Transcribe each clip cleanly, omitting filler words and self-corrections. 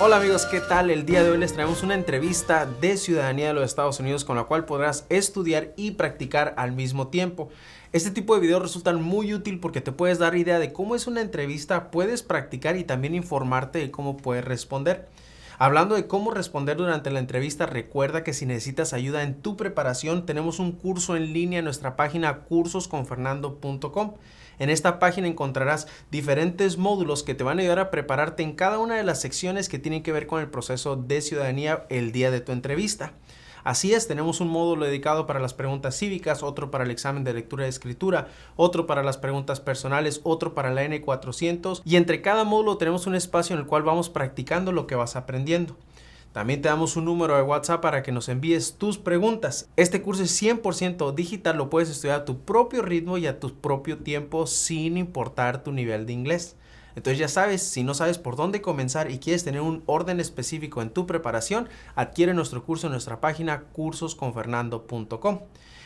Hola amigos, ¿qué tal? El día de hoy les traemos una entrevista de ciudadanía de los Estados Unidos con la cual podrás estudiar y practicar al mismo tiempo. Este tipo de videos resultan muy útil porque te puedes dar idea de cómo es una entrevista, puedes practicar y también informarte de cómo puedes responder. Hablando de cómo responder durante la entrevista, recuerda que si necesitas ayuda en tu preparación, tenemos un curso en línea en nuestra página cursosconfernando.com. En esta página encontrarás diferentes módulos que te van a ayudar a prepararte en cada una de las secciones que tienen que ver con el proceso de ciudadanía el día de tu entrevista. Así es, tenemos un módulo dedicado para las preguntas cívicas, otro para el examen de lectura y escritura, otro para las preguntas personales, otro para la N400 y entre cada módulo tenemos un espacio en el cual vamos practicando lo que vas aprendiendo. También te damos un número de WhatsApp para que nos envíes tus preguntas. Este curso es 100% digital, lo puedes estudiar a tu propio ritmo y a tu propio tiempo sin importar tu nivel de inglés. Entonces ya sabes, si no sabes por dónde comenzar y quieres tener un orden específico en tu preparación, adquiere nuestro curso en nuestra página cursosconfernando.com.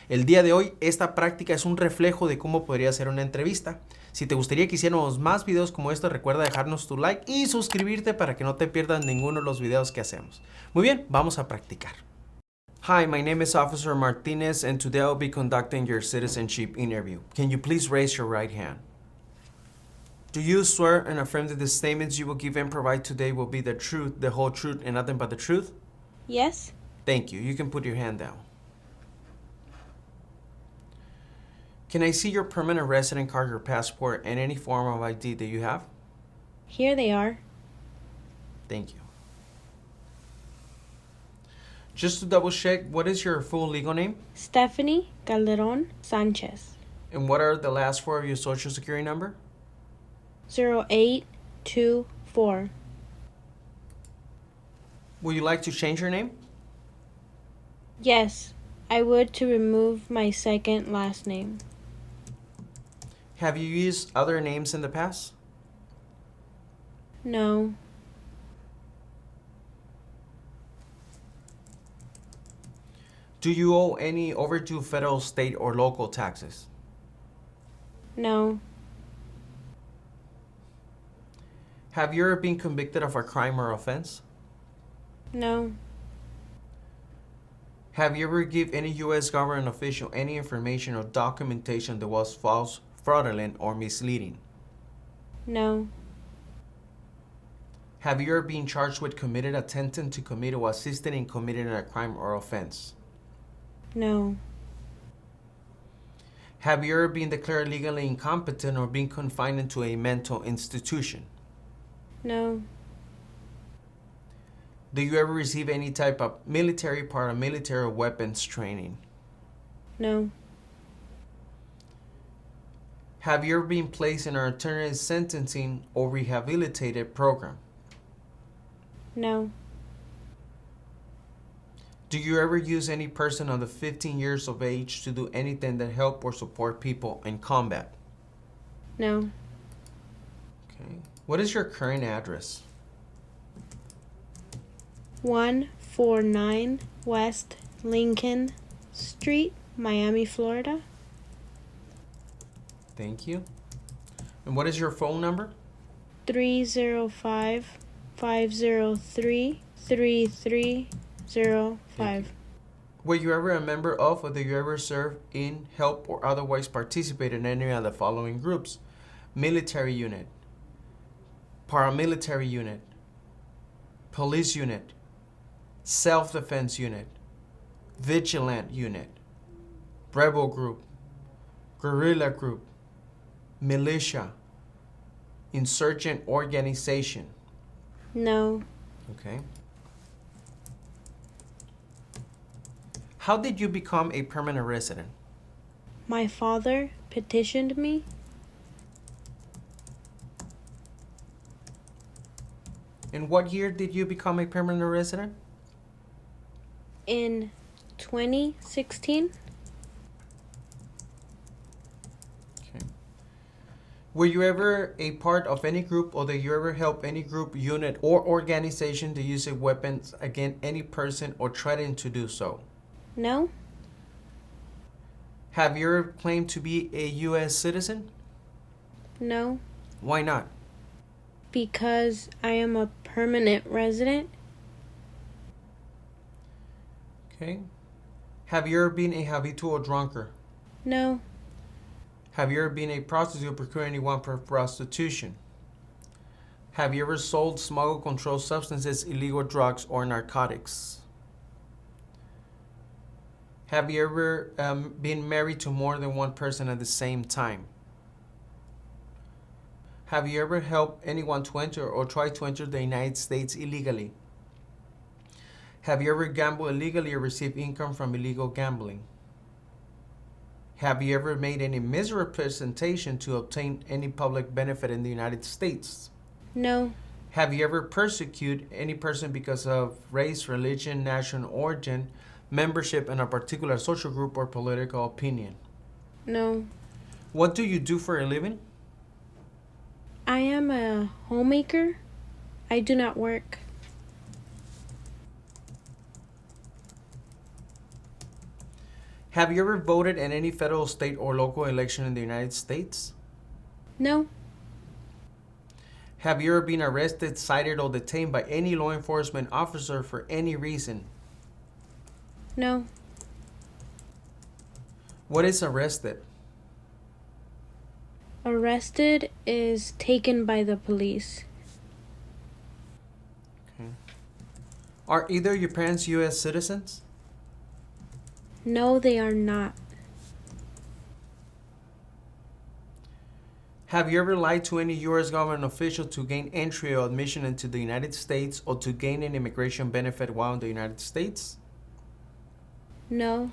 El día de hoy, esta práctica es un reflejo de cómo podría ser una entrevista. Si te gustaría que hiciéramos más videos como este, recuerda dejarnos tu like y suscribirte para que no te pierdas ninguno de los videos que hacemos. Muy bien, vamos a practicar. Hi, my name is Officer Martinez and today I'll be conducting your citizenship interview. Can you please raise your right hand? Do you swear and affirm that the statements you will give and provide today will be the truth, the whole truth, and nothing but the truth? Yes. Thank you. You can put your hand down. Can I see your permanent resident card, your passport, and any form of ID that you have? Here they are. Thank you. Just to double check, what is your full legal name? Stephanie Calderon Sanchez. And what are the last four of your social security number? 0824. Would you like to change your name? Yes, I would to remove my second last name. Have you used other names in the past? No. Do you owe any overdue federal, state, or local taxes? No. Have you ever been convicted of a crime or offense? No. Have you ever given any U.S. government official any information or documentation that was false, fraudulent, or misleading? No. Have you ever been charged with committed attempting to commit or assisting in committing a crime or offense? No. Have you ever been declared legally incompetent or been confined into a mental institution? No. Do you ever receive any type of military, paramilitary, or weapons training? No. Have you ever been placed in an alternative sentencing or rehabilitated program? No. Do you ever use any person under 15 years of age to do anything that help or support people in combat? No. Okay. What is your current address? 149 West Lincoln Street, Miami, Florida. Thank you. And what is your phone number? 305-503-3305. Were you ever a member of or did you ever serve in, help, or otherwise participate in any of the following groups? Military unit, paramilitary unit, police unit, self-defense unit, vigilant unit, rebel group, guerrilla group, militia, insurgent organization? No. Okay. How did you become a permanent resident? My father petitioned me. In what year did you become a permanent resident? In 2016. Okay. Were you ever a part of any group or did you ever help any group, unit, or organization to use a weapons against any person or threaten to do so? No. Have you ever claimed to be a U.S. citizen? No. Why not? Because I am a permanent resident. Okay. Have you ever been a habitual drunkard? No. Have you ever been a prostitute procuring anyone for prostitution? Have you ever sold, smuggled, controlled substances, illegal drugs, or narcotics? Have you ever been married to more than one person at the same time? Have you ever helped anyone to enter or try to enter the United States illegally? Have you ever gambled illegally or received income from illegal gambling? Have you ever made any misrepresentation to obtain any public benefit in the United States? No. Have you ever persecuted any person because of race, religion, national origin, membership in a particular social group, or political opinion? No. What do you do for a living? I am a homemaker. I do not work. Have you ever voted in any federal, state, or local election in the United States? No. Have you ever been arrested, cited, or detained by any law enforcement officer for any reason? No. What is arrested? Arrested is taken by the police. Okay. Are either your parents U.S. citizens? No, they are not. Have you ever lied to any U.S. government official to gain entry or admission into the United States, or to gain an immigration benefit while in the United States? No.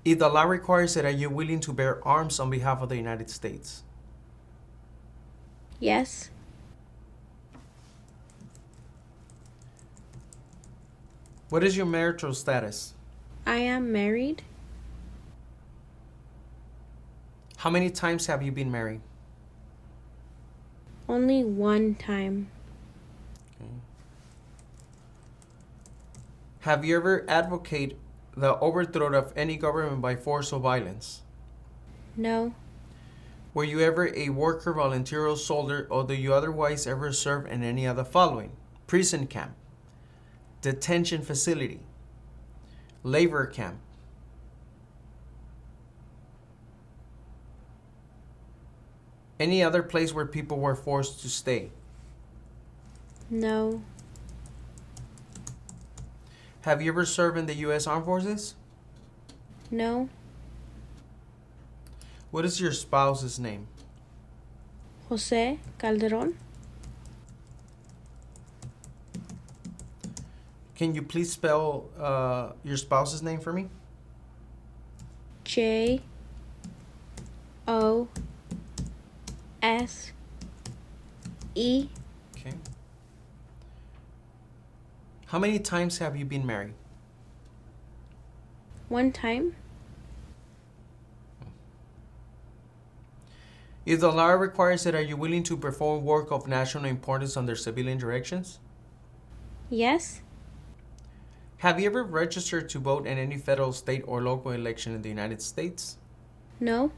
If the law requires it, are you willing to bear arms on behalf of the United States? Yes. What is your marital status? I am married. How many times have you been married? Only one time. Okay. Have you ever advocated the overthrow of any government by force or violence? No. Were you ever a worker, volunteer, or soldier, or do you otherwise ever serve in any of the following? Prison camp, detention facility, labor camp, any other place where people were forced to stay? No. Have you ever served in the U.S. Armed Forces? No. What is your spouse's name? Jose Calderon. Can you please spell your spouse's name for me? J O S E. Okay. How many times have you been married? One time. If the law requires it, are you willing to perform work of national importance under civilian directions? Yes. Have you ever registered to vote in any federal, state, or local election in the United States? No.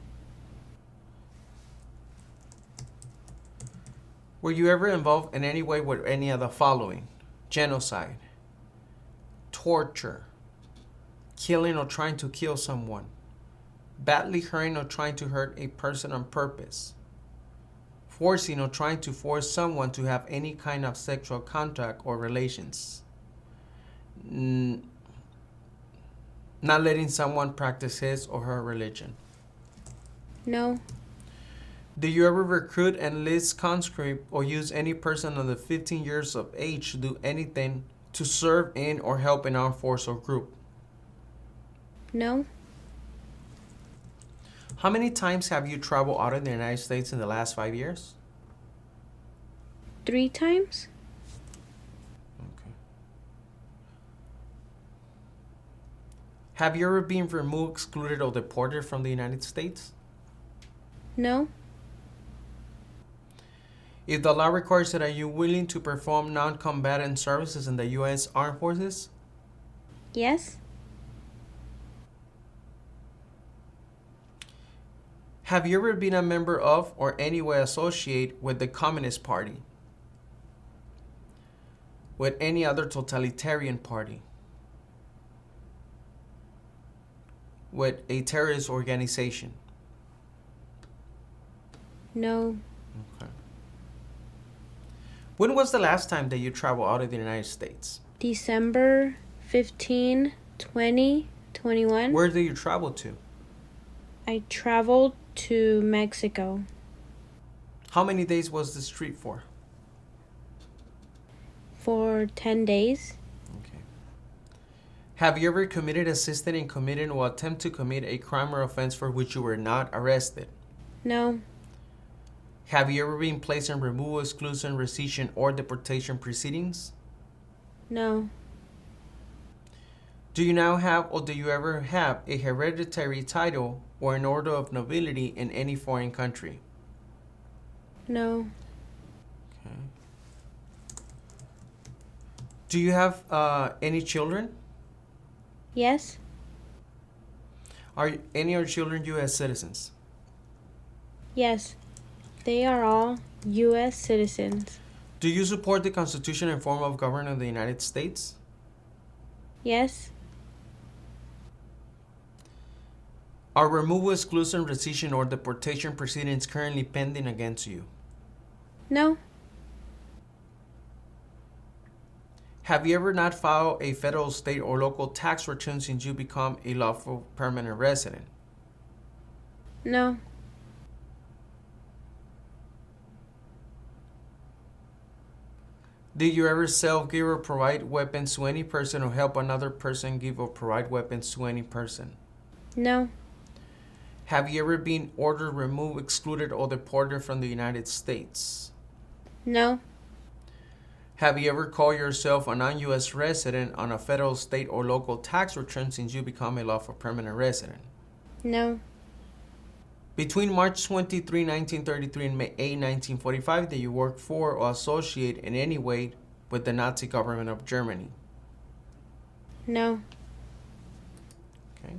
Were you ever involved in any way with any of the following? Genocide, torture, killing or trying to kill someone, badly hurting or trying to hurt a person on purpose, forcing or trying to force someone to have any kind of sexual contact or relations, not letting someone practice his or her religion. No. Do you ever recruit, enlist, conscript, or use any person under 15 years of age to do anything to serve in or help an armed force or group? No. How many times have you traveled out of the United States in the last 5 years? 3 times. Okay. Have you ever been removed, excluded, or deported from the United States? No. If the law requires it, are you willing to perform non-combatant services in the U.S. Armed Forces? Yes. Have you ever been a member of or any way associated with the Communist Party? With any other totalitarian party? With a terrorist organization? No. Okay. When was the last time that you traveled out of the United States? December 15, 2021. Where did you travel to? I traveled to Mexico How many days was this trip for? for 10 days. Okay. Have you ever committed, assisted in committing, or attempt to commit a crime or offense for which you were not arrested? No. Have you ever been placed in removal, exclusion, rescission, or deportation proceedings? No. Do you now have or do you ever have a hereditary title or an order of nobility in any foreign country? No. Okay. Do you have any children? Yes. Are any of your children U.S. citizens? Yes. They are all U.S. citizens. Do you support the Constitution and form of government of the United States? Yes. Are removal, exclusion, rescission, or deportation proceedings currently pending against you? No. Have you ever not filed a federal, state, or local tax return since you become a lawful permanent resident? No. Did you ever sell, give, or provide weapons to any person or help another person give or provide weapons to any person? No. Have you ever been ordered, removed, excluded, or deported from the United States? No. Have you ever called yourself a non-U.S. resident on a federal, state, or local tax return since you become a lawful permanent resident? No. Between March 23, 1933 and May 8, 1945, did you work for or associate in any way with the Nazi government of Germany? No. Okay.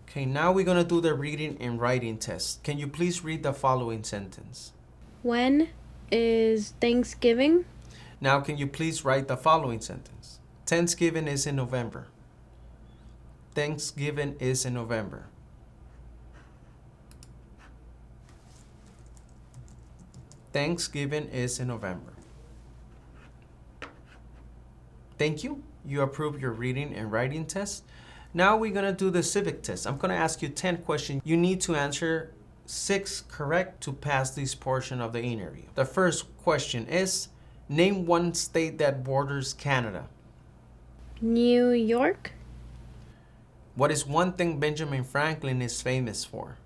Okay, now we're going to do the reading and writing test. Can you please read the following sentence? When is Thanksgiving? Now, can you please write the following sentence? Thanksgiving is in November. Thanksgiving is in November. Thanksgiving is in November. Thank you. You approve your reading and writing test. Now we're going to do the civic test. I'm going to ask you 10 questions. You need to answer 6 correct to pass this portion of the interview. The first question is, name one state that borders Canada. New York. What is one thing Benjamin Franklin is famous for?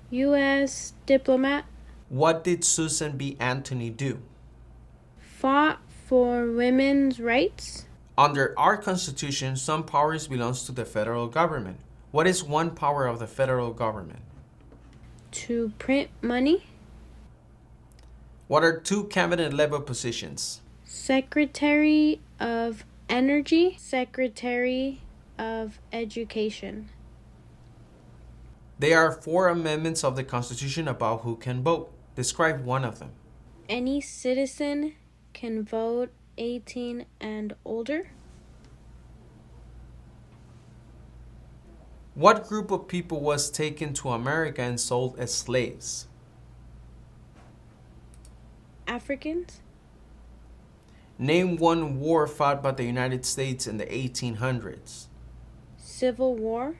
U.S. diplomat. What did Susan B. Anthony do? Fought for women's rights. Under our Constitution, some powers belongs to the federal government. What is one power of the federal government? To print money. What are 2 cabinet level positions? Secretary of Energy. Secretary of Education. There are 4 amendments of the Constitution about who can vote. Describe one of them. Any citizen can vote 18 and older. What group of people was taken to America and sold as slaves? Africans. Name one war fought by the United States in the 1800s. Civil War.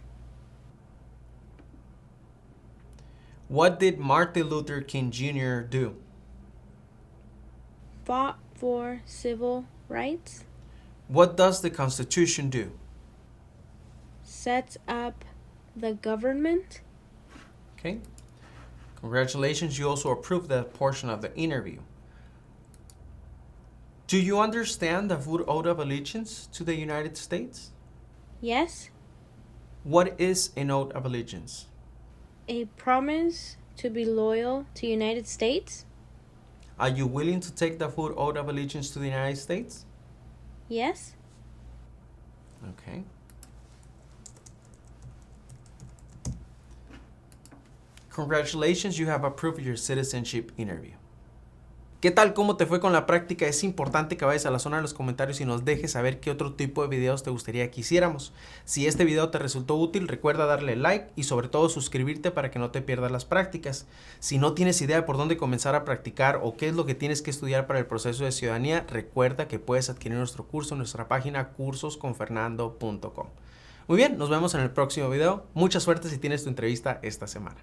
What did Martin Luther King Jr. do? Fought for civil rights. What does the Constitution do? Sets up the government. Okay. Congratulations, you also approved that portion of the interview. Do you understand the full oath of allegiance to the United States? Yes. What is an oath of allegiance? A promise to be loyal to United States. Are you willing to take the full oath of allegiance to the United States? Yes. Okay. Congratulations, you have approved your citizenship interview. ¿Qué tal? ¿Cómo te fue con la práctica? Es importante que vayas a la zona de los comentarios y nos dejes saber qué otro tipo de videos te gustaría que hiciéramos. Si este video te resultó útil, recuerda darle like y sobre todo suscribirte para que no te pierdas las prácticas. Si no tienes idea de por dónde comenzar a practicar o qué es lo que tienes que estudiar para el proceso de ciudadanía, recuerda que puedes adquirir nuestro curso en nuestra página cursosconfernando.com. Muy bien, nos vemos en el próximo video. Mucha suerte si tienes tu entrevista esta semana.